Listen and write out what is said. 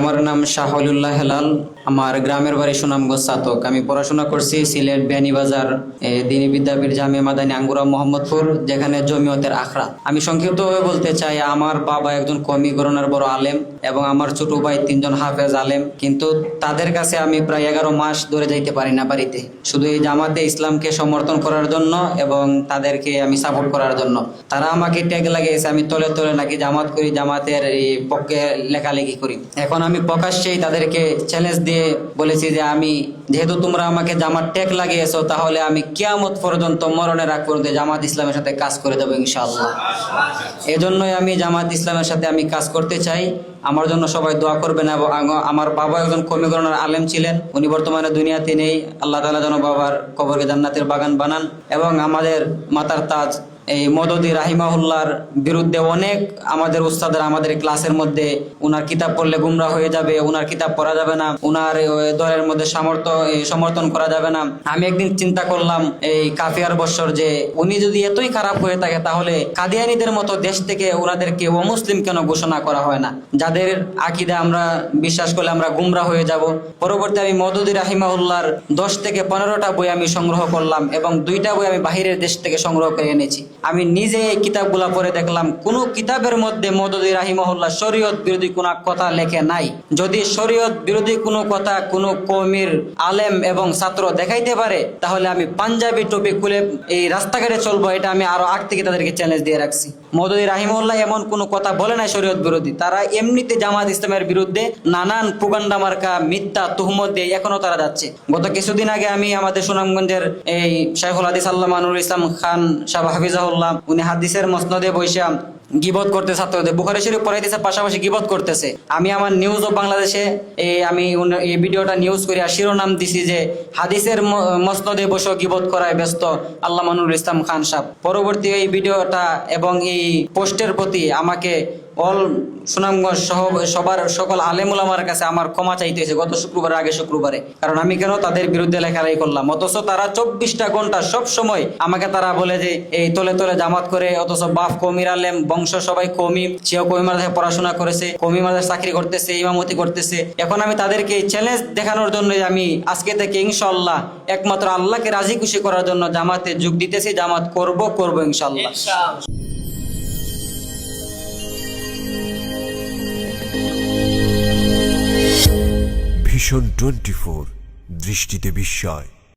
আমার নাম শাহুল্লাহ হেলাল। আমার গ্রামের বাড়ি সুনামগঞ্জ চাতক। আমি পড়াশোনা করছি সিলেট বিয়ানীবাজার দ্বীনি বিদ্যাপীঠ জামিয়া মাদানী আঙ্গুরা মোহাম্মদপুর, যেখানে জমিয়তের আখড়া। আমি সংক্ষিপ্তভাবে বলতে চাই, আমার বাবা একজন কওমি গণনার বড় আলেম এবং আমার ছোট ভাই 3জন হাফেজ আলেম, কিন্তু তাদের কাছে আমি প্রায় 11 মাস ধরে যাইতে পারি না বাড়িতে, শুধু এই জামাতে ইসলামকে সমর্থন করার জন্য এবং তাদেরকে আমি সাপোর্ট করার জন্য। তারা আমাকে ট্যাগ লাগিয়েছে আমি তলে তলে নাকি জামাত করি, জামাতের এই পক্ষে লেখালেখি করি। এখন আমি প্রকাশ্যেই তাদেরকে চ্যালেঞ্জ দিয়ে বলেছি যে আমি যেহেতু তোমরা আমাকে জামাত ট্যাগ লাগিয়েছো, তাহলে আমি কিয়ামত পর্যন্ত মরণের আগ পর্যন্ত জামাত ইসলামের সাথে কাজ করে দেবো ইনশাআল্লাহ। এজন্যই আমি জামাত ইসলামের সাথে আমি কাজ করতে চাই। আমার জন্য সবাই দোয়া করবেন। এবং আমার বাবা একজন কওমি গণনার আলেম ছিলেন, উনি বর্তমানে দুনিয়াতে নেই। আল্লাহ তাআলা যেন বাবার কবরকে জান্নাতের বাগান বানান। এবং আমাদের মাতার তাজ এই মদদি রাহিমাহুল্লাহর বিরুদ্ধে অনেক আমাদের উস্তাদরা আমাদের ক্লাসের মধ্যে উনার কিতাব পড়লে গুমরা হয়ে যাবে, উনার কিতাব পড়া যাবে না, উনার দলের মধ্যে সমর্থন করা যাবে না। আমি একদিন চিন্তা করলাম এই কাফিয়ার বৎসর যে উনি যদি এতই খারাপ হয়ে থাকে, তাহলে কাদিয়ানীদের মতো দেশ থেকে ওনাদেরকে অমুসলিম কেন ঘোষণা করা হয় না, যাদের আকীদা আমরা বিশ্বাস করলে আমরা গুমরা হয়ে যাব। পরবর্তী আমি মদদি রাহিমাহুল্লাহর 10 থেকে 15টা বই আমি সংগ্রহ করলাম এবং 2টা বই আমি বাহিরের দেশ থেকে সংগ্রহ করে এনেছি। আমি নিজে এই কিতাবগুলা পড়ে দেখলাম কোন কিতাবের মধ্যে মদদি রাহিমাহুল্লাহ শরীয়ত বিরোধী কোনো কথা লেখে নাই। যদি শরীয়ত বিরোধী কোনো কথা কোনো কওমির আলেম এবং ছাত্র দেখাইতে পারে, তাহলে আমি পাঞ্জাবি টুপি খুলে এই রাস্তাঘাটে চলবো। এটা আমি আরো আগ থেকে তাদেরকে চ্যালেঞ্জ দিয়ে রাখছি। মদদি রাহিমাহুল্লাহ এমন কোনো কথা বলে নাই শরীয়ত বিরোধী। তারা এমনিতে জামাত ইসলামের বিরুদ্ধে নানান প্রোপাগান্ডা মার্কা মিথ্যা তুহমত দিয়ে এখনো তারা যাচ্ছে। গত কিছুদিন আগে আমি আমাদের সুনামগঞ্জের এই শাইখুল হাদিস আল্লামা নুরুল ইসলাম খান সাহেব হাফিজাহুল্লাহ, উনি হাদিসের মসনদে বৈশা গিবত করতে ছাত্রদের বুখারী শরীফ পড়াইতেছে, পাশাপাশি গিবত করতেছে। আমি আমার নিউজ অফ বাংলাদেশে আমি এই ভিডিওটা নিউজ করে শিরোনাম দিছি যে হাদিসের মসনদে বসে গিবত করায় ব্যস্ত আল্লামা নুরুল ইসলাম খান সাহেব। পরবর্তী এই ভিডিওটা এবং এই পোস্টের প্রতি আমাকে অল সুনামগঞ্জ সহ সকল আলেম উলামার কাছে আমার ক্ষমা চাইতে হয়েছে গত শুক্রবার আগে শুক্রবারে। কারণ আমি কেন তাদের বিরুদ্ধে লেখালেখি করলাম, অথচ তারা 24টা ঘন্টা সব সময় আমাকে তারা বলে যে এই তলে তলে জামাত করে, অথচ বাপ কওমির আলেম, বংশ সবাই কওমি, সেও কওমি মাদ্রাসায় পড়াশোনা করেছে, কওমি মাদ্রাসায় চাকরি করতেছে, ইমামতি করতেছে। এখন আমি তাদেরকে চ্যালেঞ্জ দেখানোর জন্য আমি আজকে থেকে ইনশাআল্লাহ একমাত্র আল্লাহকে রাজি খুশি করার জন্য জামাতে যোগ দিতেছি। জামাত করব ইনশাআল্লাহ। ভিশন 24 দৃষ্টিতে বিস্ময়।